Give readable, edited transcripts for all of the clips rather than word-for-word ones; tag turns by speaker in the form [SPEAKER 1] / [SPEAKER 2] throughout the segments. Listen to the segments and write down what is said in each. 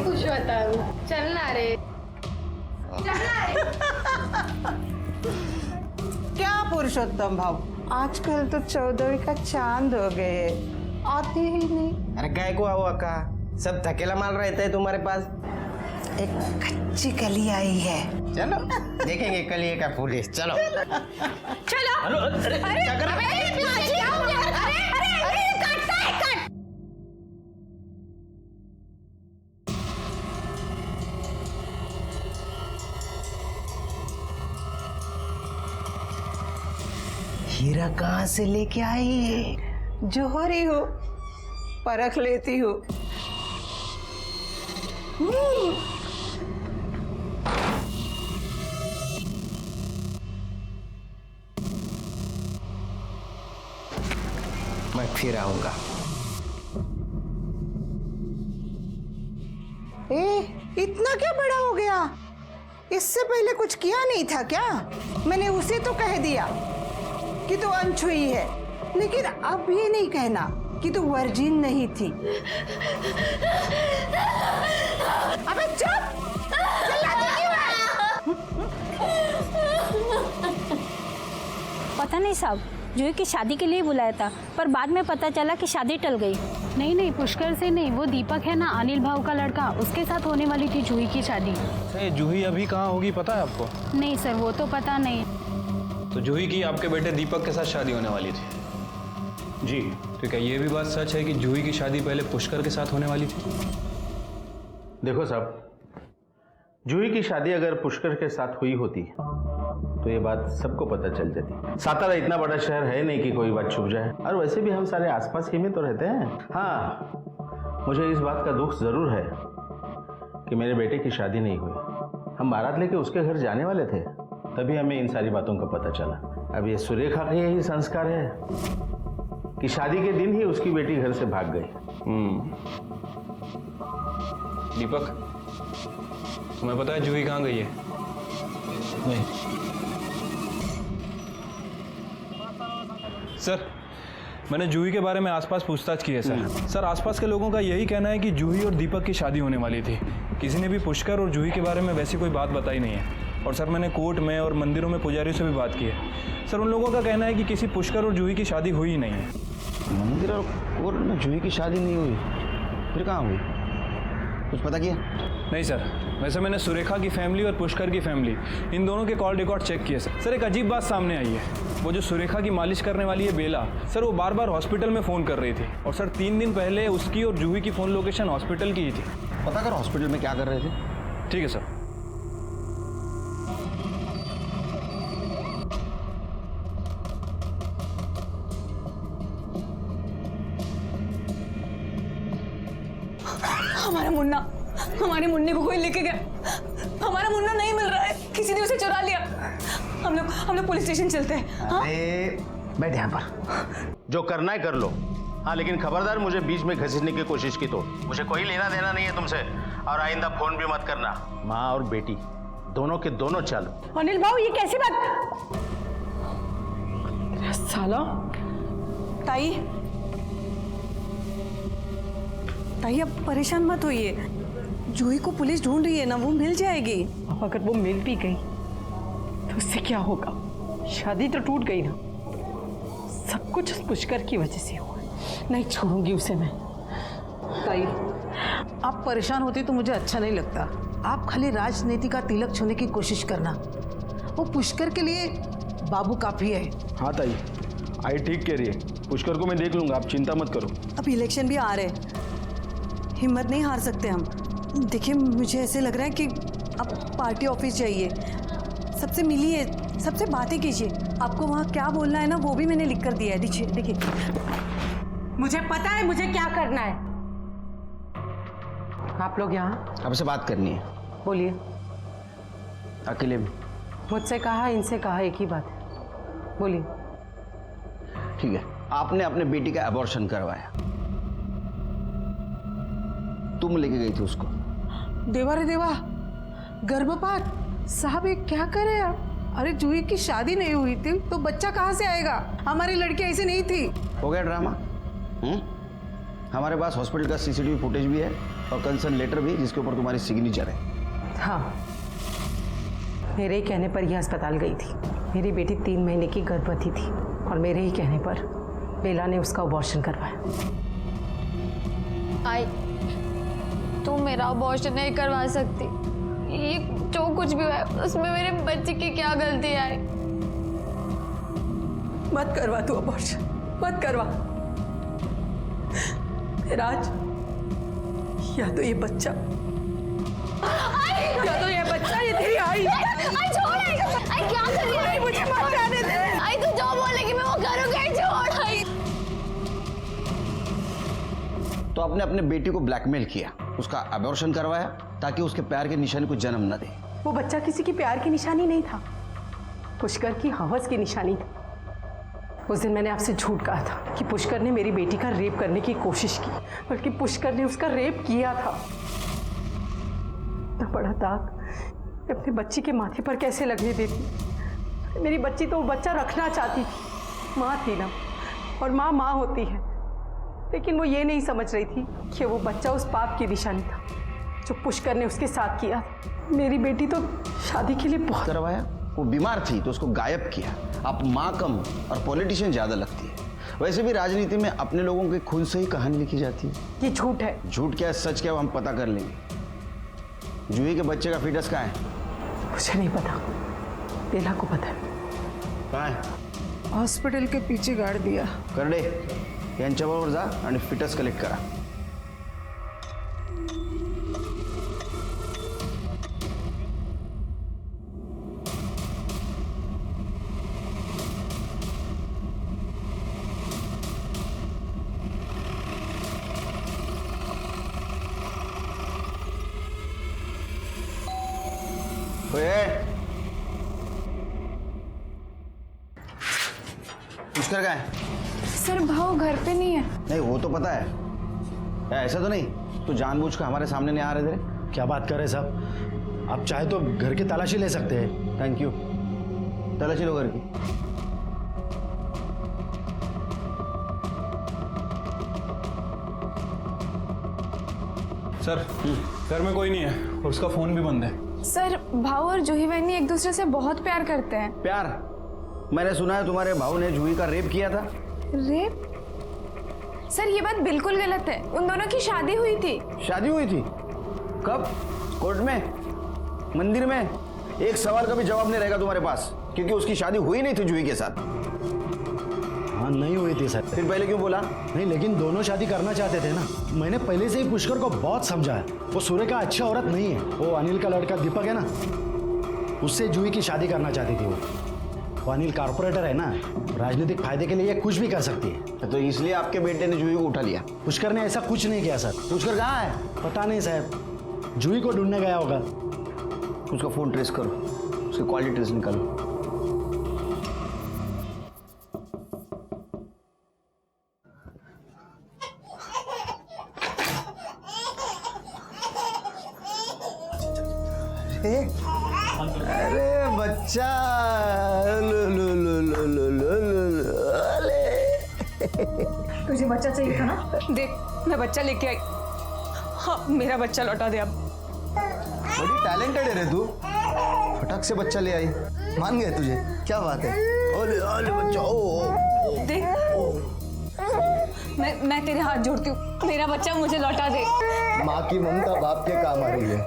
[SPEAKER 1] पुरुषोत्तम, चलना रे, चलना रे।
[SPEAKER 2] क्या पुरुषोत्तम भाव, आजकल तो 14वीं का चांद हो गए, आते ही नहीं।
[SPEAKER 3] अरे काय को आओ अक्का, सब थकेला माल रहता है तुम्हारे पास।
[SPEAKER 2] एक कच्ची कली आई है,
[SPEAKER 3] चलो देखेंगे कलिए का पुलिस। चलो
[SPEAKER 1] चलो।
[SPEAKER 3] अरे क्या कर रहे हो? हीरा कहाँ से लेके आई है?
[SPEAKER 2] जोहरी हो, परख लेती हूँ।
[SPEAKER 3] मैं फिर आऊंगा।
[SPEAKER 2] इतना क्या बड़ा हो गया? इससे पहले कुछ किया नहीं था क्या? मैंने उसे तो कह दिया कि तू अनछुई है, लेकिन अब ये नहीं कहना कि तू वर्जिन नहीं थी। अबे चुप! चिल्लाती क्यों है?
[SPEAKER 4] पता नहीं साहब, जूही की शादी के लिए बुलाया था, पर बाद में पता चला कि शादी टल गई।
[SPEAKER 5] नहीं नहीं, पुष्कर से नहीं, वो दीपक है ना, अनिल भाव का लड़का, उसके साथ होने वाली थी जूही की शादी।
[SPEAKER 6] जूही अभी कहाँ होगी पता है आपको?
[SPEAKER 5] नहीं सर, वो तो पता नहीं।
[SPEAKER 6] तो जूही की आपके बेटे दीपक के साथ शादी होने वाली थी जी। तो क्या ये भी बात सच है कि जूही की शादी पहले पुष्कर के साथ होने वाली थी?
[SPEAKER 7] देखो साहब, जूही की शादी अगर पुष्कर के साथ हुई होती तो ये बात सबको पता चल जाती। सातारा इतना बड़ा शहर है नहीं कि कोई बात छुप जाए, और वैसे भी हम सारे आसपास ही में तो रहते हैं। हाँ, मुझे इस बात का दुख जरूर है कि मेरे बेटे की शादी नहीं हुई। हम बारात लेके उसके घर जाने वाले थे, तभी हमें इन सारी बातों का पता चला। अब ये सुरेखा का यही संस्कार है कि शादी के दिन ही उसकी बेटी घर से भाग गई।
[SPEAKER 6] दीपक, तुम्हें पता है जूही कहाँ गई है?
[SPEAKER 7] नहीं।
[SPEAKER 6] सर, मैंने जूही के बारे में आसपास पूछताछ की है सर। सर, आसपास के लोगों का यही कहना है कि जूही और दीपक की शादी होने वाली थी। किसी ने भी पुष्कर और जूही के बारे में वैसी कोई बात बताई नहीं है। और सर, मैंने कोर्ट में और मंदिरों में पुजारियों से भी बात की है। सर, उन लोगों का कहना है कि किसी पुष्कर और जूही की शादी हुई ही नहीं है।
[SPEAKER 3] मंदिर और कोर्ट में जूही की शादी नहीं हुई, फिर कहाँ हुई? कुछ पता किया?
[SPEAKER 6] नहीं सर, वैसे मैंने सुरेखा की फैमिली और पुष्कर की फैमिली, इन दोनों के कॉल रिकॉर्ड चेक किए सर। सर, एक अजीब बात सामने आई है। वो जो सुरेखा की मालिश करने वाली है बेला, सर, वो बार बार हॉस्पिटल में फ़ोन कर रही थी। और सर, 3 दिन पहले उसकी और जूही की फ़ोन लोकेशन हॉस्पिटल की ही थी।
[SPEAKER 3] पता करो हॉस्पिटल में क्या कर रहे थे।
[SPEAKER 6] ठीक है सर।
[SPEAKER 1] हमारे मुन्ने को कोई लेके गया। हमारा मुन्ना नहीं मिल रहा है, किसी ने उसे चुरा लिया। हम लोग पुलिस स्टेशन चलते हैं। हाँ?
[SPEAKER 3] बैठ यहाँ पर।
[SPEAKER 7] जो करना है कर लो। हाँ, लेकिन खबरदार मुझे बीच में घसीटने की कोशिश की तो मुझे कोई लेना देना नहीं है तुमसे, और आइंदा फोन भी मत करना। माँ और बेटी दोनों के दोनों चालू।
[SPEAKER 1] अनिल भाऊ, ये कैसी बात? साला ताई, अब परेशान मत होइए। जूही को पुलिस ढूंढ रही है ना, वो मिल जाएगी।
[SPEAKER 8] अब अगर वो मिल भी गई तो उससे क्या होगा? शादी तो टूट गई ना। सब कुछ उस पुष्कर की वजह से हुआ। नहीं छोड़ूंगी उसे मैं।
[SPEAKER 2] ताई, आप परेशान होती तो मुझे अच्छा नहीं लगता। आप खाली राजनीति का तिलक छूने की कोशिश करना। वो पुष्कर के लिए बाबू काफी है।
[SPEAKER 6] हाँ ताई, आई ठीक कह रही है। पुष्कर को मैं देख लूंगा, आप चिंता मत करो।
[SPEAKER 1] अब इलेक्शन भी आ रहे, हिम्मत नहीं हार सकते हम। देखिए, मुझे ऐसे लग रहा है कि आप पार्टी ऑफिस जाइए, सबसे मिलिए, सबसे बातें कीजिए। आपको वहाँ क्या बोलना है ना, वो भी मैंने लिख कर दिया है। देखिए,
[SPEAKER 8] मुझे पता है मुझे क्या करना है। आप लोग यहाँ
[SPEAKER 3] आपसे बात करनी है,
[SPEAKER 8] बोलिए।
[SPEAKER 3] अकेले में।
[SPEAKER 8] मुझसे कहा, इनसे कहा, एक ही बात है, बोलिए।
[SPEAKER 3] ठीक है, आपने अपने बेटी का अबॉर्शन करवाया, तुम लेके गई थी उसको।
[SPEAKER 2] देवा रे देवा, गर्भपात! साहब, ये क्या करे आप? अरे जूही की शादी नहीं हुई थी तो बच्चा कहाँ से आएगा? हमारी लड़की ऐसी नहीं थी।
[SPEAKER 3] हो गया ड्रामा। हमारे पास हॉस्पिटल का सीसीटीवी फुटेज भी है, और कंसर्न लेटर भी जिसके ऊपर तुम्हारी सिग्नेचर है।
[SPEAKER 8] हाँ, मेरे ही कहने पर यह अस्पताल गई थी। मेरी बेटी 3 महीने की गर्भवती थी और मेरे ही कहने पर बेला ने उसका अबॉर्शन करवाया।
[SPEAKER 9] आई, तू मेरा अबॉर्शन नहीं करवा सकती। ये जो कुछ भी है उसमें मेरे बच्चे की क्या गलती है?
[SPEAKER 8] मत करवा तू अबॉर्शन, मत करवा। राज, या तो ये बच्चा ये तेरी आई।
[SPEAKER 9] आई छोड़, आई क्या कर रही है?
[SPEAKER 8] मुझे मत जाने दे।
[SPEAKER 9] आई तू जो बोलेगी मैं वो करूंगा। छोड़ आई।
[SPEAKER 3] तो आपने अपने बेटी को ब्लैकमेल किया, उसका अबॉर्शन करवाया ताकि उसके प्यार के निशानी को जन्म न दे।
[SPEAKER 8] वो बच्चा किसी की प्यार की निशानी नहीं था, पुष्कर की हवस की निशानी था। उस दिन मैंने आपसे झूठ कहा था कि पुष्कर ने मेरी बेटी का रेप करने की कोशिश की, बल्कि पुष्कर ने उसका रेप किया था। इतना बड़ा दाग मैं अपने बच्ची के माथे पर कैसे लगने देती? मेरी बच्ची तो वो बच्चा रखना चाहती थी, माँ थी ना, और माँ होती है। लेकिन वो ये नहीं समझ रही थी कि वो बच्चा उस पाप की निशानी था जो पुष्कर ने उसके साथ किया। मेरी बेटी तो शादी के लिए बहुत
[SPEAKER 3] करवाया, वो बीमार थी तो उसको गायब किया। आप माँ कम और पॉलिटिशियन ज़्यादा लगती है। वैसे भी राजनीति में अपने लोगों के खून से ही कहानी लिखी जाती है।
[SPEAKER 8] ये झूठ है।
[SPEAKER 3] झूठ क्या है सच क्या है वो हम पता कर लेंगे। जूही के बच्चे का फीटस कहाँ है?
[SPEAKER 8] मुझे नहीं पता, बेला को पता है।
[SPEAKER 3] कहाँ है?
[SPEAKER 2] हॉस्पिटल के पीछे गाड़ दिया।
[SPEAKER 3] कर दे, यांच्याबरोबर जा आणि फिटस कलेक्ट करा। पुष्कर कहाँ है?
[SPEAKER 9] सर भाव घर पे नहीं है।
[SPEAKER 3] नहीं वो तो पता है, ऐसा तो नहीं तो जानबूझकर हमारे सामने नहीं आ रहे थे?
[SPEAKER 10] क्या बात कर रहे साहब, आप चाहे तो घर की तलाशी ले सकते हैं।
[SPEAKER 3] Thank you. तलाशी लो घर की।
[SPEAKER 6] सर घर में कोई नहीं है और उसका फोन भी बंद है।
[SPEAKER 9] सर भाव और जूही बहनी एक दूसरे से बहुत प्यार करते हैं।
[SPEAKER 3] प्यार? मैंने सुना है तुम्हारे भाऊ ने जूही का रेप किया था।
[SPEAKER 9] रेप? सर ये बात बिल्कुल गलत है। उन दोनों की शादी हुई थी।
[SPEAKER 3] शादी हुई थी? कब? कोर्ट में? मंदिर में? एक सवाल का भी जवाब नहीं रहेगा तुम्हारे पास, क्योंकि उसकी शादी हुई नहीं थी जूही के साथ।
[SPEAKER 10] हाँ नहीं हुई थी सर।
[SPEAKER 3] फिर पहले क्यों बोला?
[SPEAKER 10] नहीं, लेकिन दोनों शादी करना चाहते थे ना। मैंने पहले से ही पुष्कर को बहुत समझाया, वो सूर्य का अच्छा औरत नहीं है। वो अनिल का लड़का दीपक है ना, उससे जूही की शादी करना चाहती थी। वो अनिल कारपोरेटर है ना, राजनीतिक फायदे के लिए कुछ भी कर सकती है।
[SPEAKER 3] तो इसलिए आपके बेटे ने जूही को उठा लिया?
[SPEAKER 10] पुष्कर ने ऐसा कुछ नहीं किया सर।
[SPEAKER 3] पुष्कर कहाँ है?
[SPEAKER 10] पता नहीं साहब, जूही को ढूंढने गया होगा।
[SPEAKER 3] उसका फोन ट्रेस करो, उसकी क्वालिटी ट्रेस निकालो। अरे बच्चा, लो लो लो लो लो लो लो, अरे
[SPEAKER 5] तुझे बच्चा चाहिए था ना?
[SPEAKER 8] देख, मैं बच्चा लेके आई। हाँ, मेरा बच्चा लौटा दे अब।
[SPEAKER 3] बड़ी टैलेंटेड है रे तू, फटक से बच्चा ले आई। मान गए तुझे, क्या बात है। अरे अरे बच्चा, ओ
[SPEAKER 8] देख, मैं तेरे हाथ जोड़ती हूँ, मेरा बच्चा मुझे लौटा दे।
[SPEAKER 3] माँ की ममता बाप के काम आ रही है।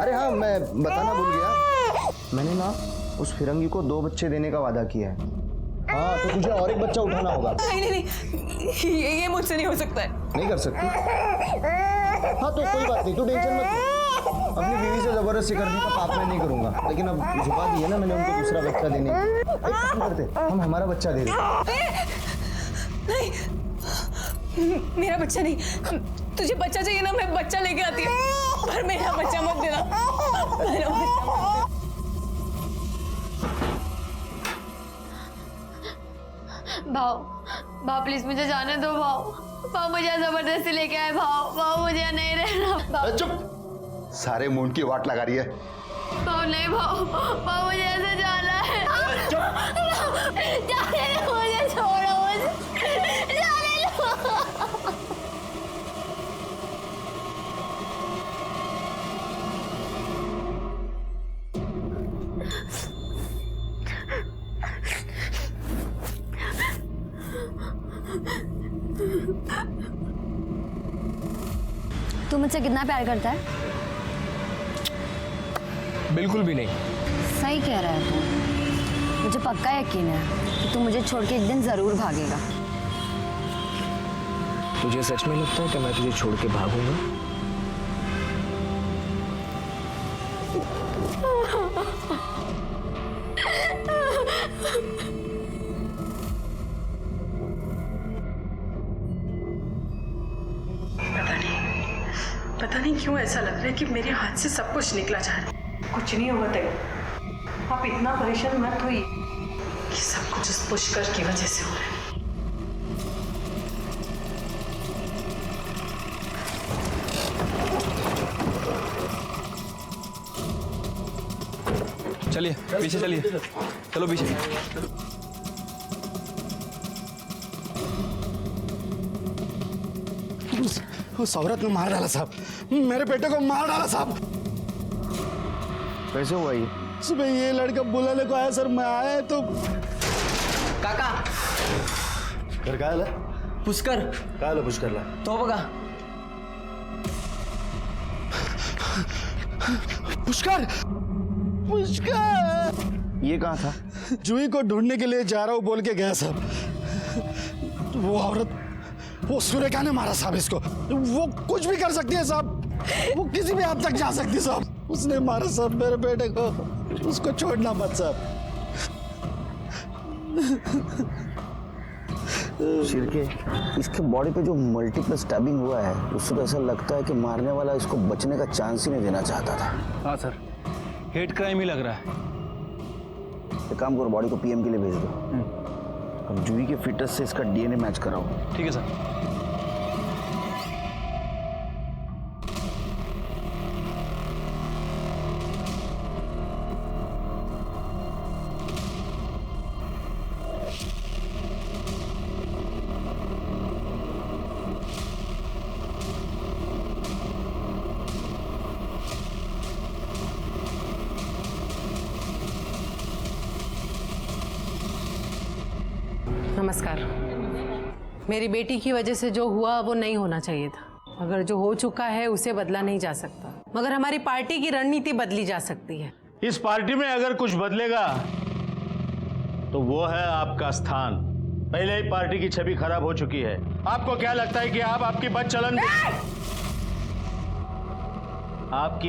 [SPEAKER 3] अरे हाँ, मैं बताना भूल गया, मैंने ना उस फिरंगी को 2 बच्चे देने का वादा किया है। हाँ, तो तुझे और एक बच्चा उठाना होगा।
[SPEAKER 8] नहीं, ये मुझसे नहीं हो सकता है।
[SPEAKER 3] नहीं कर सकती? हाँ तो कोई बात नहीं, तू टेंशन मत ले। अपनी बीवी से जबरदस्ती करने का पाप मैं नहीं करूंगा, लेकिन अब झुका दी है ना मैंने उनको दूसरा बच्चा देने। एक काम करते, हम हमारा बच्चा दे रहे।
[SPEAKER 8] नहीं, मेरा बच्चा नहीं। तुझे बच्चा चाहिए ना, मैं बच्चा लेके आती हूँ, पर मेरा बच्चा मत देना। मेरा बच्चा
[SPEAKER 9] भाव प्लीज मुझे जाने दो। भाव मुझे जबरदस्ती लेके आए। भाव मुझे नहीं रहना।
[SPEAKER 3] चुप, सारे मूड की वाट लगा रही है।
[SPEAKER 9] भाव नहीं, भाव मुझे ऐसे जाना है। जाने दो मुझे, छोड़ो मुझे, जाने दो। तू मुझसे कितना प्यार करता है?
[SPEAKER 6] बिल्कुल भी नहीं।
[SPEAKER 9] सही कह रहा है तू। मुझे पक्का यकीन है कि तू मुझे छोड़ के एक दिन जरूर भागेगा।
[SPEAKER 11] तुझे सच में लगता है कि मैं तुझे छोड़ के भागूंगा?
[SPEAKER 8] पता नहीं क्यों ऐसा लग रहा है कि मेरे हाथ से सब कुछ निकला जा रहा है। कुछ नहीं होगा तय, आप इतना परेशान मत होइए कि सब कुछ उस पुष्कर की वजह से हो रहा है।
[SPEAKER 6] चलिए पीछे चलिए, चलो पीछे।
[SPEAKER 10] उस औरत ने मार डाला साहब, मेरे बेटे को मार डाला साहब।
[SPEAKER 3] कैसे हुआ ये?
[SPEAKER 10] सुबह ये लड़का बुलाने को आया सर, मैं आया तो
[SPEAKER 11] काका
[SPEAKER 10] घर का है
[SPEAKER 11] पुष्कर
[SPEAKER 10] पुष्कर ला
[SPEAKER 11] तो बघा
[SPEAKER 10] पुष्कर पुष्कर
[SPEAKER 3] ये कहाँ था?
[SPEAKER 10] जूही को ढूंढने के लिए जा रहा हूँ बोल के गया साहब। वो औरत, वो सुरेखा ने मारा साहब इसको। वो कुछ भी कर सकती है साहब, वो किसी भी हद तक जा सकती है साहब। उसने मारा साहब मेरे बेटे को, उसको छोड़ना मत साहब।
[SPEAKER 3] शिरके, इसके बॉडी पे जो मल्टीपल स्टैबिंग हुआ है उससे तो ऐसा लगता है कि मारने वाला इसको बचने का चांस ही नहीं देना चाहता था।
[SPEAKER 6] हाँ सर, हेट क्राइम ही लग रहा है।
[SPEAKER 3] एक काम करो, बॉडी को पीएम के लिए भेज दो। अब जूही के फिटनेस से इसका डीएनए मैच कराओ।
[SPEAKER 6] ठीक है सर।
[SPEAKER 8] नमस्कार। मेरी बेटी की वजह से जो हुआ वो नहीं होना चाहिए था। अगर जो हो चुका है उसे बदला नहीं जा सकता, मगर हमारी पार्टी की रणनीति बदली जा सकती है।
[SPEAKER 7] इस पार्टी में अगर कुछ बदलेगा तो वो है आपका स्थान। पहले ही पार्टी की छवि खराब हो चुकी है। आपको क्या लगता है कि आप आपकी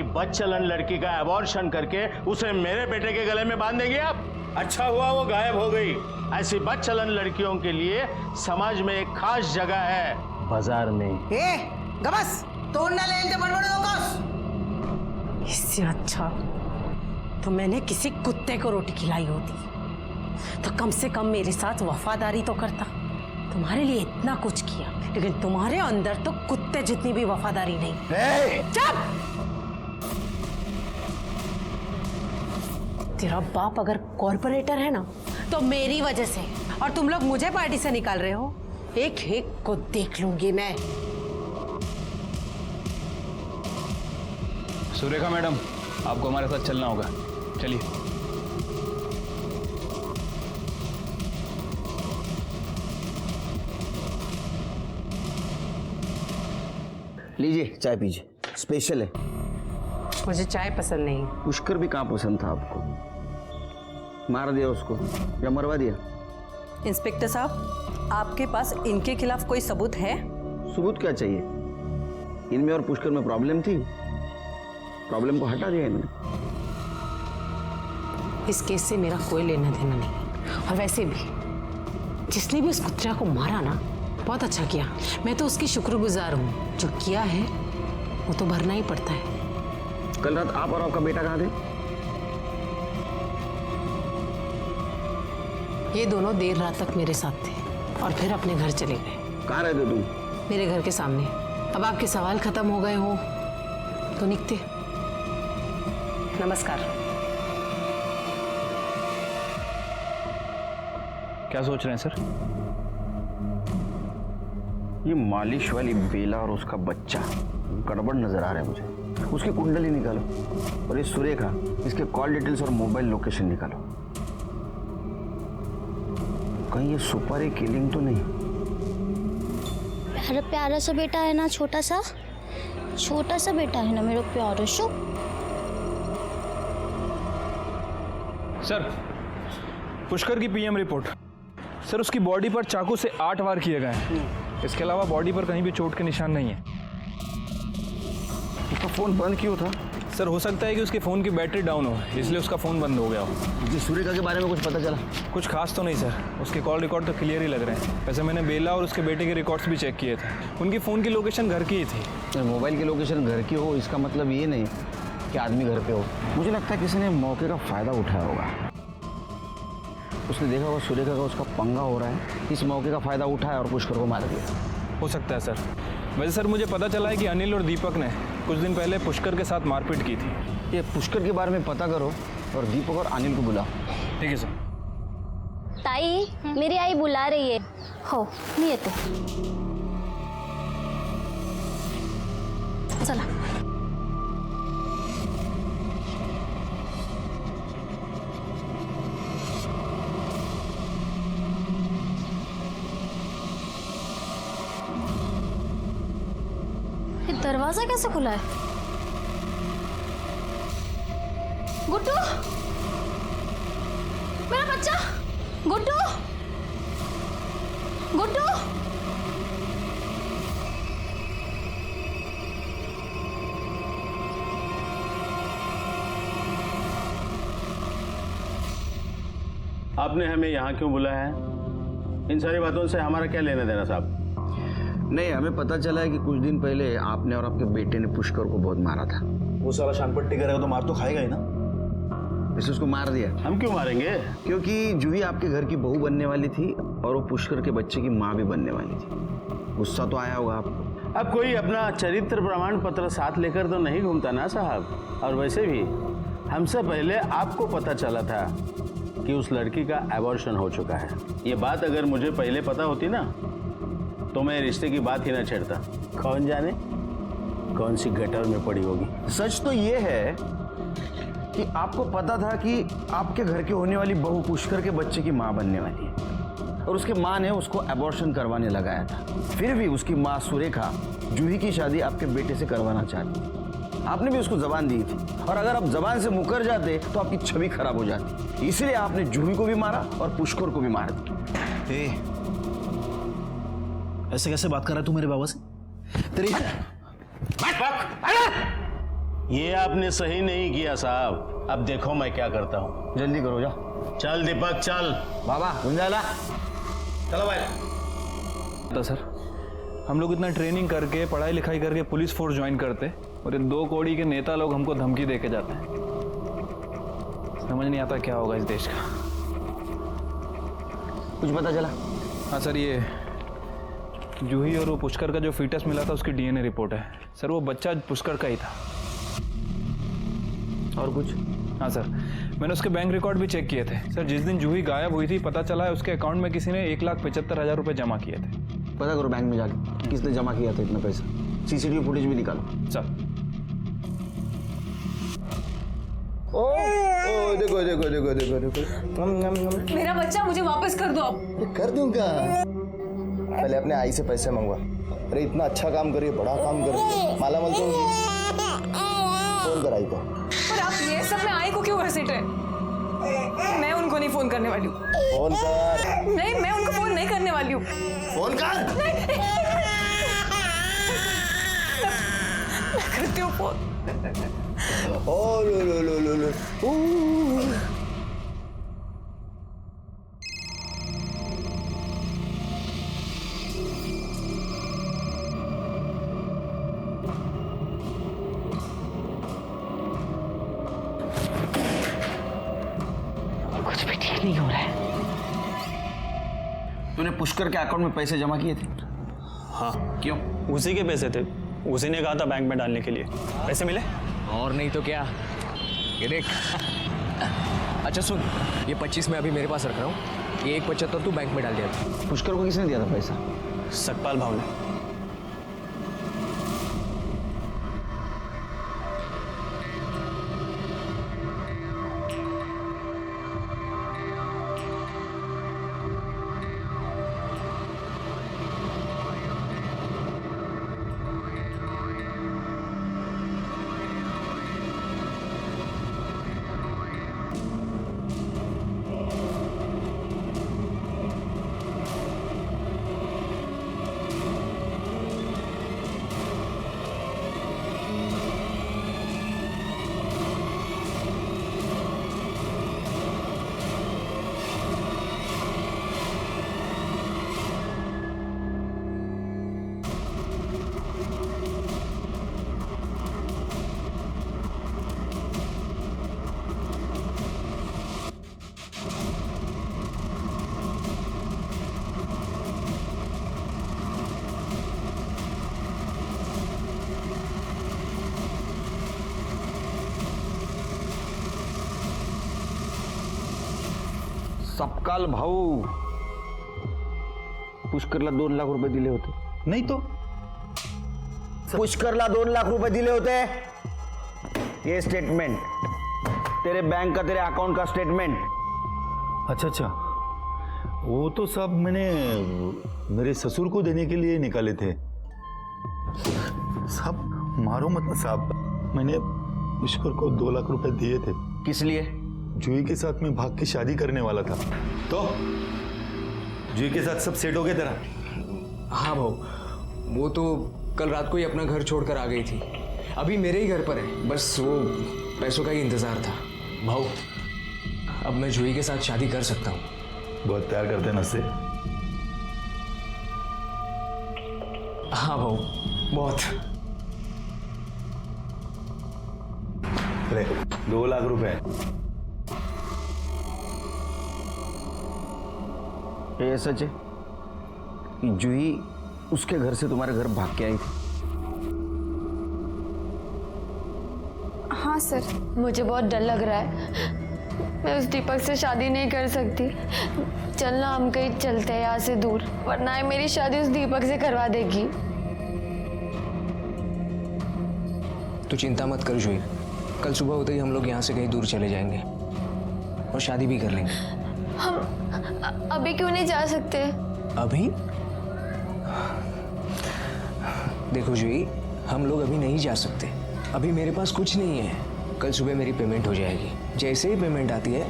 [SPEAKER 7] बदचलन लड़की का अबॉर्शन करके उसे मेरे बेटे के गले में बांध देंगे आप? अच्छा हुआ वो गायब हो गई। ऐसी बदचलन लड़कियों के लिए समाज में एक खास जगह है, बाजार में।
[SPEAKER 2] गबस तोड़ ना ले बड़बड़।
[SPEAKER 8] इससे अच्छा तो मैंने किसी कुत्ते को रोटी खिलाई होती तो कम से कम मेरे साथ वफादारी तो करता। तुम्हारे लिए इतना कुछ किया, लेकिन तुम्हारे अंदर तो कुत्ते जितनी भी वफादारी नहीं। चुप! तेरा बाप अगर कॉर्पोरेटर है ना तो मेरी वजह से, और तुम लोग मुझे पार्टी से निकाल रहे हो। एक एक को देख लूंगी मैं।
[SPEAKER 6] सुरेखा मैडम, आपको हमारे साथ चलना होगा, चलिए।
[SPEAKER 3] लीजिए चाय पीजिए, स्पेशल है।
[SPEAKER 8] मुझे चाय पसंद नहीं।
[SPEAKER 3] पुष्कर भी कहाँ पसंद था आपको? मार दिया उसको या मरवा दिया?
[SPEAKER 1] इंस्पेक्टर साहब, आपके पास इनके खिलाफ कोई सबूत है?
[SPEAKER 3] सबूत क्या चाहिए? इनमें और पुष्कर में प्रॉब्लम थी, प्रॉब्लम को हटा दिया इन्होंने।
[SPEAKER 8] इस केस से मेरा कोई लेना देना नहीं। और वैसे भी जिसने भी उस कुत्ते को मारा ना, बहुत अच्छा किया। मैं तो उसकी शुक्रगुजार हूँ। जो किया है वो तो भरना ही पड़ता है।
[SPEAKER 3] कल रात आप और आपका बेटा कहाँ थे?
[SPEAKER 8] ये दोनों देर रात तक मेरे साथ थे और फिर अपने घर चले गए।
[SPEAKER 3] कहाँ रहते तुम?
[SPEAKER 8] मेरे घर के सामने। अब आपके सवाल खत्म हो गए हो तो निकते। नमस्कार।
[SPEAKER 6] क्या सोच रहे हैं सर?
[SPEAKER 3] ये मालिश वाली बेला और उसका बच्चा गड़बड़ नजर आ रहा है मुझे। उसकी कुंडली निकालो और ये सुरेखा, इसके कॉल डिटेल्स और मोबाइल लोकेशन निकालो। कहीं ये सुपारी किलिंग तो नहीं?
[SPEAKER 12] तुम्हारा प्यारा सा बेटा है ना, छोटा सा बेटा है ना मेरा प्यारा सा।
[SPEAKER 6] सर, पुष्कर की पीएम रिपोर्ट। सर, उसकी बॉडी पर चाकू से 8 वार किए गए हैं। इसके अलावा बॉडी पर कहीं भी चोट के निशान नहीं है।
[SPEAKER 3] उसका फ़ोन बंद क्यों था?
[SPEAKER 6] सर, हो सकता है कि उसके फ़ोन की बैटरी डाउन हो, इसलिए उसका फ़ोन बंद हो गया हो।
[SPEAKER 3] जी, सुरेखा के बारे में कुछ पता चला?
[SPEAKER 6] कुछ खास तो नहीं सर, उसके कॉल रिकॉर्ड तो क्लियर ही लग रहे हैं। वैसे मैंने बेला और उसके बेटे के रिकॉर्ड्स भी चेक किए थे, उनकी फ़ोन की लोकेशन घर की ही थी।
[SPEAKER 3] मोबाइल की लोकेशन घर की हो इसका मतलब ये नहीं कि आदमी घर पे हो। मुझे लगता है किसी ने मौके का फ़ायदा उठाया होगा। उसने देखा होगा सुरेखा का उसका पंगा हो रहा है, इस मौके का फ़ायदा उठाया और पुष्कर को मार दिया।
[SPEAKER 6] हो सकता है सर। वैसे सर, मुझे पता चला है कि अनिल और दीपक ने कुछ दिन पहले पुष्कर के साथ मारपीट की थी।
[SPEAKER 3] ये पुष्कर के बारे में पता करो और दीपक और अनिल को बुलाओ।
[SPEAKER 6] ठीक है सर।
[SPEAKER 12] ताई, मेरी आई बुला रही है। हो नहीं येते, चला। ये दरवाजा कैसे खुला है? गुड्डू, मेरा बच्चा, गुड्डू, गुड्डू।
[SPEAKER 7] आपने हमें यहाँ क्यों बुलाया है? इन सारी बातों से हमारा क्या लेना देना साहब?
[SPEAKER 3] नहीं, हमें पता चला है कि कुछ दिन पहले आपने और आपके बेटे ने पुष्कर को बहुत मारा था।
[SPEAKER 10] वो साला शानपट्टी करेगा तो मार तो खाएगा ही ना।
[SPEAKER 3] इसलिए उसको मार दिया।
[SPEAKER 7] हम क्यों मारेंगे?
[SPEAKER 3] क्योंकि जूही आपके घर की बहू बनने वाली थी और वो पुष्कर के बच्चे की माँ भी बनने वाली थी। गुस्सा तो आया होगा आपको।
[SPEAKER 7] अब कोई अपना चरित्र प्रमाण पत्र साथ लेकर तो नहीं घूमता ना साहब। और वैसे भी हमसे पहले आपको पता चला था कि उस लड़की का एबॉर्शन हो चुका है। ये बात अगर मुझे पहले पता होती ना तो मैं रिश्ते की बात ही ना छेड़ता। कौन जाने कौन सी गटर में पड़ी होगी।
[SPEAKER 3] सच तो ये है कि आपको पता था कि आपके घर की होने वाली बहू पुष्कर के बच्चे की माँ बनने वाली है और उसके माँ ने उसको एबॉर्शन करवाने लगाया था। फिर भी उसकी माँ सुरेखा जूही की शादी आपके बेटे से करवाना चाहती थी। आपने भी उसको जबान दी थी और अगर आप जबान से मुकर जाते तो आपकी छवि खराब हो जाती। इसलिए आपने जूही को भी मारा और पुष्कर को भी मार दिया।
[SPEAKER 10] ऐसे कैसे बात कर रहा है तू मेरे बाबा से? तेरी
[SPEAKER 7] ये आपने सही नहीं किया साहब। अब देखो मैं क्या करता हूँ।
[SPEAKER 3] जल्दी करो, जा।
[SPEAKER 7] चल दीपक चल।
[SPEAKER 3] बाबा गुंजाला,
[SPEAKER 7] चलो भाई।
[SPEAKER 6] तो सर, हम लोग इतना ट्रेनिंग करके पढ़ाई लिखाई करके पुलिस फोर्स ज्वाइन करते और ये 2 कौड़ी के नेता लोग हमको धमकी दे के जाते हैं। समझ नहीं आता क्या होगा इस देश का।
[SPEAKER 3] कुछ पता चला?
[SPEAKER 6] हाँ सर, ये जूही और वो पुष्कर का जो फीटस मिला था उसकी डीएनए रिपोर्ट है सर। वो बच्चा पुष्कर का ही था।
[SPEAKER 3] और कुछ?
[SPEAKER 6] हाँ सर, मैंने उसके बैंक रिकॉर्ड भी चेक किए थे सर। जिस दिन जूही गायब हुई थी पता चला है उसके अकाउंट में किसी ने 1,75,000 रुपये जमा किए थे।
[SPEAKER 3] पता करो बैंक में जाके किसने जमा किया था इतना पैसा। सीसीटीवी फुटेज भी निकालो
[SPEAKER 6] सर।
[SPEAKER 3] ओ देखो देखो देखो देखो देखो।
[SPEAKER 9] मेरा बच्चा मुझे वापस कर दो अब।
[SPEAKER 3] कर दूंगा। पहले अपने आई से पैसे मंगवा। अरे इतना अच्छा काम करिए, बड़ा काम करिए, मालामाल तो होगी। फोन कर आई को।
[SPEAKER 9] पर आप ये सब में आई को क्यों घसीट रहे? मैं उनको नहीं फोन करने वाली हूँ।
[SPEAKER 3] फोन कर।
[SPEAKER 9] नहीं, मैं उनको फोन नहीं करने वाली हूँ।
[SPEAKER 3] फोन कर।
[SPEAKER 9] मैं करती हूँ फोन।
[SPEAKER 3] ओ लो लो लो लो लो।
[SPEAKER 9] कुछ भी ठीक नहीं हो रहा है।
[SPEAKER 3] तूने पुष्कर के अकाउंट में पैसे जमा किए थे?
[SPEAKER 13] हाँ।
[SPEAKER 3] क्यों?
[SPEAKER 13] उसी के पैसे थे, उसी ने कहा था बैंक में डालने के लिए। पैसे मिले?
[SPEAKER 11] और नहीं तो क्या, ये देख। अच्छा सुन, ये 25 मैं अभी मेरे पास रख रहा हूँ, ये 1,75 तू बैंक में डाल दिया था।
[SPEAKER 3] पुष्कर को किसने दिया था पैसा?
[SPEAKER 13] सतपाल भाव ने।
[SPEAKER 3] सपकाल भाऊ पुष्करला 2 लाख रुपए दिले होते.
[SPEAKER 10] नहीं तो
[SPEAKER 3] पुष्करला 2 लाख रुपए दिले होते. ये स्टेटमेंट तेरे बैंक का, तेरे अकाउंट का स्टेटमेंट.
[SPEAKER 14] अच्छा, वो तो सब मैंने मेरे ससुर को देने के लिए निकाले थे. साहब मारो मत ना साहब, मैंने पुष्कर को 2 लाख रुपए दिए थे.
[SPEAKER 3] किस लिए?
[SPEAKER 14] जूही के साथ मैं भाग के शादी करने वाला था. तो जूही के साथ सब सेट हो गया तेरा?
[SPEAKER 11] हाँ भाऊ, वो तो कल रात को ही अपना घर छोड़कर आ गई थी. अभी मेरे ही घर पर है, बस वो पैसों का ही इंतजार था. भाऊ अब मैं जूही के साथ शादी कर सकता हूँ.
[SPEAKER 14] बहुत प्यार करते हैं ना उससे?
[SPEAKER 11] हाँ भाऊ, बहुत.
[SPEAKER 14] अरे 2 लाख रुपए.
[SPEAKER 3] ये सच है कि जूही उसके घर से तुम्हारे घर भाग के आई थी?
[SPEAKER 9] हाँ सर, मुझे बहुत डर लग रहा है. मैं उस दीपक से शादी नहीं कर सकती. चलना हम कहीं चलते हैं यहाँ से दूर, वरना ये मेरी शादी उस दीपक से करवा देगी.
[SPEAKER 11] तू चिंता मत कर जूही, कल सुबह होते ही हम लोग यहाँ से कहीं दूर चले जाएंगे और शादी भी कर लेंगे.
[SPEAKER 9] हम अभी क्यों नहीं जा सकते?
[SPEAKER 11] अभी? देखो जूही, हम लोग अभी नहीं जा सकते. अभी मेरे पास कुछ नहीं है. कल सुबह मेरी पेमेंट हो जाएगी. जैसे ही पेमेंट आती है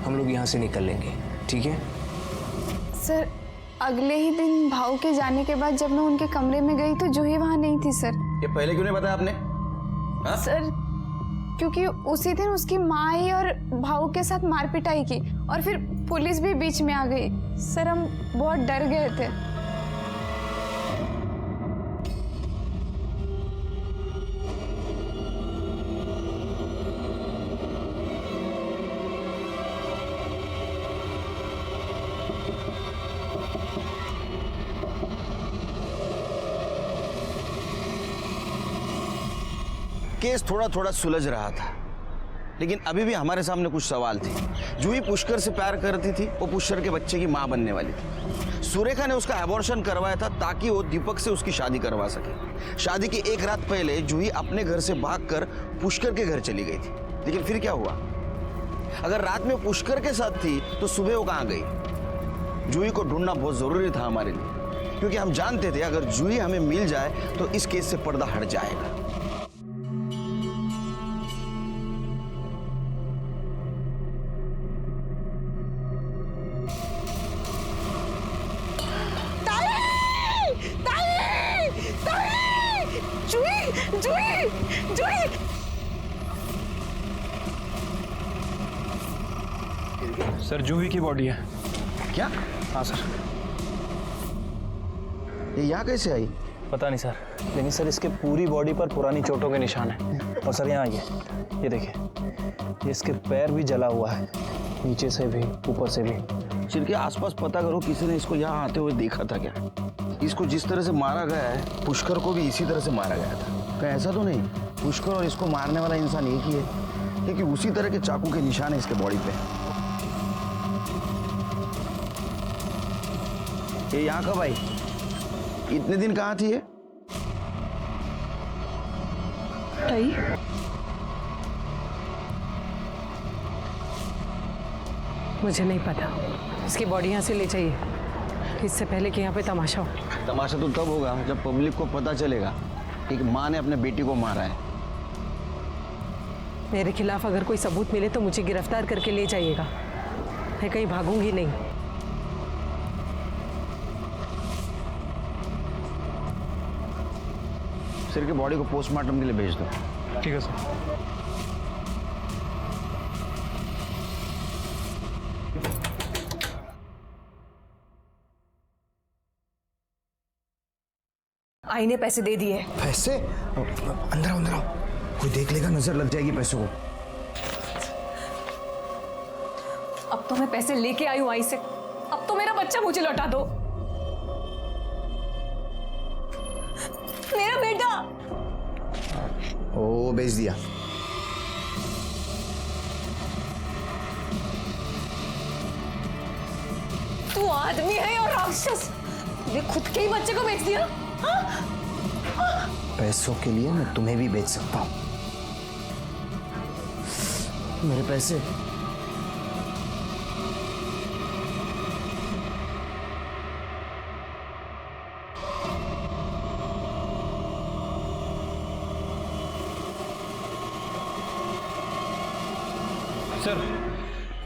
[SPEAKER 11] हम लोग यहाँ से निकल लेंगे. ठीक है?
[SPEAKER 9] सर, अगले ही दिन भाऊ के जाने के बाद जब मैं उनके कमरे में गई तो जूही वहाँ नहीं थी सर.
[SPEAKER 3] ये पहले क्यों नहीं बताया आपने? हा?
[SPEAKER 9] सर, क्योंकि उसी दिन उसकी माँ आई और भाऊ के साथ मारपिटाई की और फिर पुलिस भी बीच में आ गई. सर, हम बहुत डर गए थे.
[SPEAKER 3] केस थोड़ा थोड़ा सुलझ रहा था, लेकिन अभी भी हमारे सामने कुछ सवाल थे. जूही पुष्कर से प्यार करती थी, वो पुष्कर के बच्चे की मां बनने वाली थी. सुरेखा ने उसका एबॉर्शन करवाया था ताकि वो दीपक से उसकी शादी करवा सके. शादी की 1 रात पहले जूही अपने घर से भागकर पुष्कर के घर चली गई थी. लेकिन फिर क्या हुआ? अगर रात में पुष्कर के साथ थी तो सुबह वो कहाँ गई? जूही को ढूंढना बहुत जरूरी था हमारे लिए, क्योंकि हम जानते थे अगर जूही हमें मिल जाए तो इस केस से पर्दा हट जाएगा.
[SPEAKER 6] सर, जूही की बॉडी है.
[SPEAKER 3] क्या?
[SPEAKER 6] हाँ सर.
[SPEAKER 3] ये यहाँ कैसे आई?
[SPEAKER 13] पता नहीं सर, लेकिन सर इसके पूरी बॉडी पर पुरानी चोटों के निशान हैं. और सर यहाँ ये देखिए, ये इसके पैर भी जला हुआ है, नीचे से भी ऊपर से भी.
[SPEAKER 3] सिर के आसपास पता करो किसी ने इसको यहाँ आते हुए देखा था क्या? इसको जिस तरह से मारा गया है पुष्कर को भी इसी तरह से मारा गया था. कहीं ऐसा तो नहीं पुष्कर और इसको मारने वाला इंसान एक ही है, क्योंकि उसी तरह के चाकू के निशान है इसके बॉडी पे. ये यहाँ कब आई? इतने दिन कहाँ थी ये?
[SPEAKER 8] मुझे नहीं पता. इसकी बॉडी यहाँ से ले जाइए, इससे पहले कि यहाँ पे तमाशा हो.
[SPEAKER 3] तमाशा तो तब होगा जब पब्लिक को पता चलेगा कि माँ ने अपने बेटी को मारा है.
[SPEAKER 8] मेरे खिलाफ अगर कोई सबूत मिले तो मुझे गिरफ्तार करके ले जाइएगा. मैं कहीं भागूंगी नहीं.
[SPEAKER 3] सिर की बॉडी को पोस्टमार्टम के लिए भेज दो.
[SPEAKER 6] ठीक है सर.
[SPEAKER 1] आई ने पैसे दे दिए.
[SPEAKER 3] पैसे? अंदर आओ, अंदर आओ. कोई देख लेगा, नजर लग जाएगी पैसों को.
[SPEAKER 1] अब तो मैं पैसे लेके आई हूं आई से. अब तो मेरा बच्चा मुझे लौटा दो. मेरा बेटा.
[SPEAKER 3] ओ, बेच दिया.
[SPEAKER 9] तू आदमी है और राक्षस? ये खुद के ही बच्चे को बेच दिया?
[SPEAKER 3] पैसों के लिए मैं तुम्हें भी बेच सकता हूँ। मेरे पैसे।
[SPEAKER 6] सर,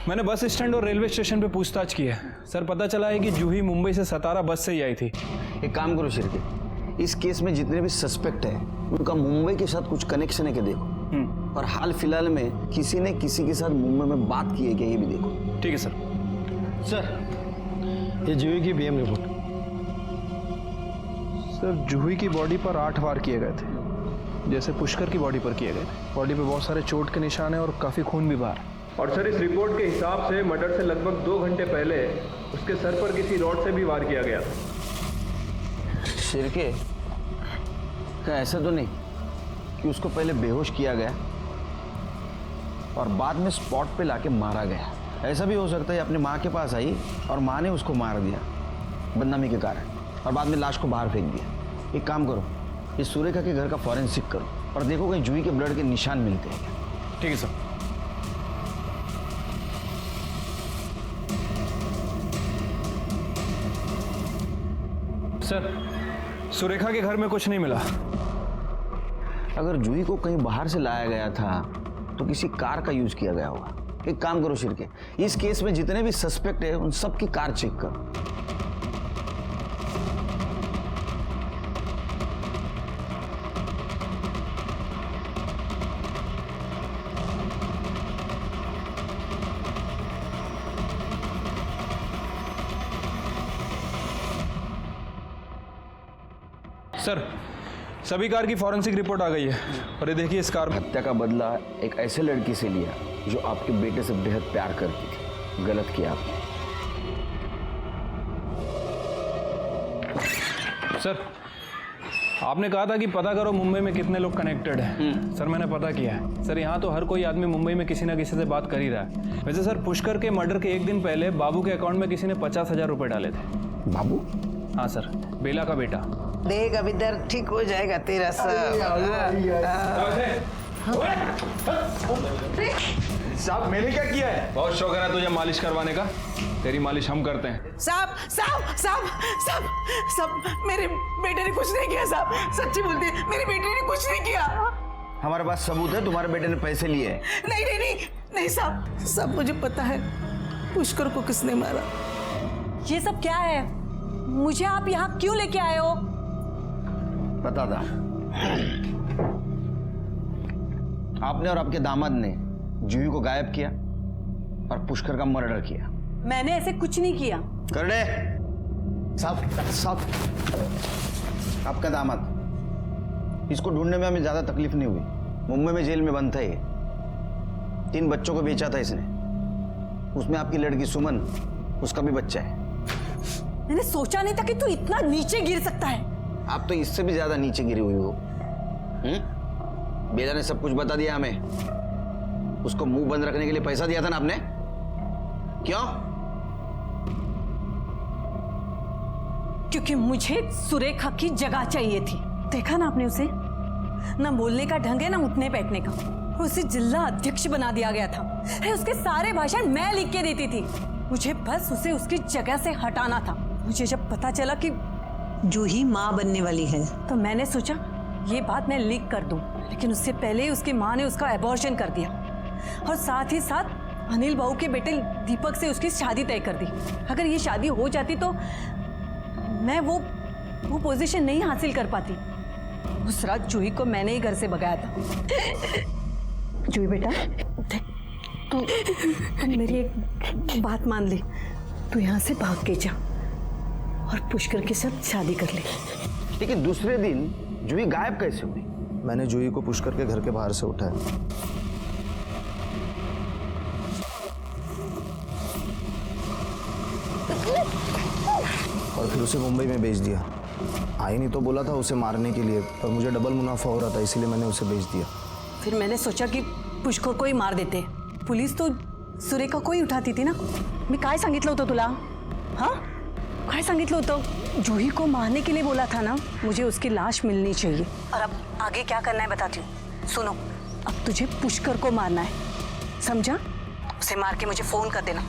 [SPEAKER 6] मैंने बस स्टैंड और रेलवे स्टेशन पे पूछताछ की है। सर, पता चला है कि जूही मुंबई से सतारा बस से ही आई थी।
[SPEAKER 3] एक काम करो शिरके, इस केस में जितने भी सस्पेक्ट हैं उनका मुंबई के साथ कुछ कनेक्शन है क्या देखो। और हाल फिलहाल में किसी ने किसी के साथ मुंबई में बात की है क्या ये भी देखो।
[SPEAKER 6] ठीक है सर।
[SPEAKER 10] सर, ये जूही की बीएम रिपोर्ट।
[SPEAKER 6] सर, जूही की बॉडी पर 8 वार किए गए थे, जैसे पुष्कर की बॉडी पर किए गए थे। बॉडी पे बहुत सारे चोट के निशान हैं और काफ़ी खून भी बाहर।
[SPEAKER 15] और सर, इस रिपोर्ट के हिसाब से मर्डर से लगभग 2 घंटे पहले उसके सर पर किसी रॉड से भी वार किया गया था।
[SPEAKER 3] शिरके, क्या ऐसा तो नहीं कि उसको पहले बेहोश किया गया और बाद में स्पॉट पे लाके मारा गया? ऐसा भी हो सकता है अपनी माँ के पास आई और माँ ने उसको मार दिया बदनामी के कारण और बाद में लाश को बाहर फेंक दिया। एक काम करो, इस सुरेखा के घर का फॉरेंसिक करो और देखो कहीं जूही के ब्लड के निशान मिलते हैं क्या।
[SPEAKER 6] ठीक है सर। सर, सुरेखा के घर में कुछ नहीं मिला।
[SPEAKER 3] अगर जूही को कहीं बाहर से लाया गया था तो किसी कार का यूज किया गया होगा। एक काम करो शिरके, इस केस में जितने भी सस्पेक्ट है उन सब की कार चेक करो।
[SPEAKER 6] सर, सभी कार की फॉरेंसिक रिपोर्ट आ गई है और ये देखिए, इस कार में
[SPEAKER 3] हत्या का बदला एक ऐसे लड़की से लिया जो आपके बेटे से बेहद प्यार करती थी। गलत किया आपने।
[SPEAKER 6] सर, आपने कहा था कि पता करो मुंबई में कितने लोग कनेक्टेड हैं। सर, मैंने पता किया है। सर, यहाँ तो हर कोई आदमी मुंबई में किसी ना किसी से बात कर ही रहा है। वैसे सर, पुष्कर के मर्डर के 1 दिन पहले बाबू के अकाउंट में किसी ने 50,000 रुपए डाले थे।
[SPEAKER 3] बाबू?
[SPEAKER 6] हाँ सर, बेला का बेटा।
[SPEAKER 2] देख, अभी दर्द ठीक हो जाएगा तेरा सब।
[SPEAKER 6] साहब, मैंने क्या किया है? बहुत शौक है ना तुझे मालिश करवाने का। तेरी मालिश हम करते हैं।
[SPEAKER 2] साहब साहब साहब साहब साहब, मेरे बेटे ने कुछ नहीं किया साहब। सच्ची बोलते हैं, मेरे बेटे ने कुछ नहीं किया।
[SPEAKER 3] हमारे पास सबूत है, तुम्हारे बेटे ने पैसे लिए हैं।
[SPEAKER 2] नहीं नहीं नहीं नहीं साहब, सब मुझे पता है पुष्कर को किसने मारा।
[SPEAKER 1] ये सब क्या है? मुझे आप यहाँ क्यों लेके आए हो?
[SPEAKER 3] पता था आपने और आपके दामाद ने जूही को गायब किया और पुष्कर का मर्डर किया।
[SPEAKER 1] मैंने ऐसे कुछ नहीं किया।
[SPEAKER 3] कर दे साहब। आपका दामाद, इसको ढूंढने में हमें ज्यादा तकलीफ नहीं हुई। मुंबई में जेल में बंद था ये। 3 बच्चों को बेचा था इसने, उसमें आपकी लड़की सुमन, उसका भी बच्चा है।
[SPEAKER 1] मैंने सोचा नहीं था कि तू इतना नीचे गिर सकता है।
[SPEAKER 3] आप तो इससे भी ज्यादा नीचे गिरी हुई हो। बेला ने सब कुछ बता दिया हमें। उसको मुंह बंद रखने के लिए पैसा दिया था ना आपने? क्यों?
[SPEAKER 1] क्योंकि मुझे सुरेखा की जगह चाहिए थी। देखा ना आपने उसे, ना बोलने का ढंग है ना उठने बैठने का। उसे जिला अध्यक्ष बना दिया गया था। उसके सारे भाषण मैं लिख के देती थी। मुझे बस उसे उसकी जगह से हटाना था। मुझे जब पता चला कि
[SPEAKER 2] जूही माँ बनने वाली है
[SPEAKER 1] तो मैंने सोचा ये बात मैं लीक कर दूं, लेकिन उससे पहले ही उसकी माँ ने उसका एबॉर्शन कर दिया और साथ ही साथ अनिल बाबू के बेटे दीपक से उसकी शादी तय कर दी। अगर ये शादी हो जाती तो मैं वो पोजीशन नहीं हासिल कर पाती। उस रात जूही को मैंने ही घर से भगाया था। जूही बेटा, देख, तू मेरी एक बात मान ले। तू यहाँ से भाग के जा और पुष्कर के साथ शादी कर ले।
[SPEAKER 3] लेकिन दूसरे दिन जूही गायब कैसे हुई?
[SPEAKER 16] मैंने जूही को पुष्कर के घर के बाहर से उठाया और फिर उसे मुंबई में भेज दिया। आई नहीं तो बोला था उसे मारने के लिए, पर मुझे डबल मुनाफा हो रहा था, इसीलिए मैंने उसे भेज दिया।
[SPEAKER 1] फिर मैंने सोचा कि पुष्कर को ही मार देते। पुलिस तो सुरेखा को ही उठाती थी ना। मी काय सांगितलं होतं तुला? हाँ काय सांगितलं होतं? जूही को मारने के लिए बोला था ना। मुझे उसकी लाश मिलनी चाहिए। और अब आगे क्या करना है बताती हूँ। सुनो, अब तुझे पुष्कर को मारना है, समझा? उसे मार के मुझे फोन कर देना।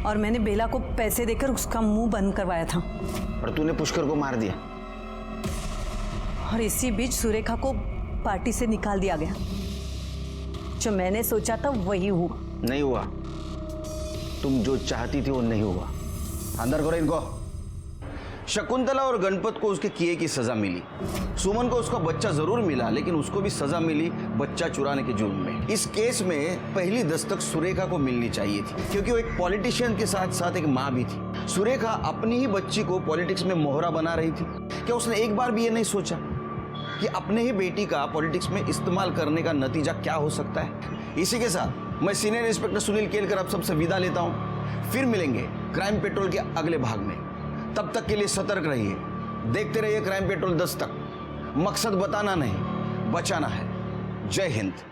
[SPEAKER 1] और मैंने बेला को पैसे देकर उसका मुंह बंद करवाया था।
[SPEAKER 16] और तूने पुष्कर को मार दिया।
[SPEAKER 1] और इसी बीच सुरेखा को पार्टी से निकाल दिया गया। जो मैंने सोचा था वही हुआ।
[SPEAKER 16] नहीं हुआ। तुम जो चाहती थी वो नहीं हुआ। अंदर करो इनको। शकुंतला और गणपत को उसके किए की सजा मिली। सुमन को उसका बच्चा जरूर मिला, लेकिन उसको भी सजा मिली बच्चा चुराने के जुर्म में। इस केस में पहली दस्तक सुरेखा को मिलनी चाहिए थी, क्योंकि वो एक पॉलिटिशियन के साथ साथ एक माँ भी थी। सुरेखा अपनी ही बच्ची को पॉलिटिक्स में मोहरा बना रही थी। क्या उसने एक बार भी ये नहीं सोचा कि अपने ही बेटी का पॉलिटिक्स में इस्तेमाल करने का नतीजा क्या हो सकता है? इसी के साथ मैं सीनियर इंस्पेक्टर सुनील केलकर आप सबसे विदा लेता हूं। फिर मिलेंगे क्राइम पेट्रोल के अगले भाग में। तब तक के लिए सतर्क रहिए, देखते रहिए क्राइम पेट्रोल 10 तक। मकसद बताना नहीं, बचाना है। जय हिंद।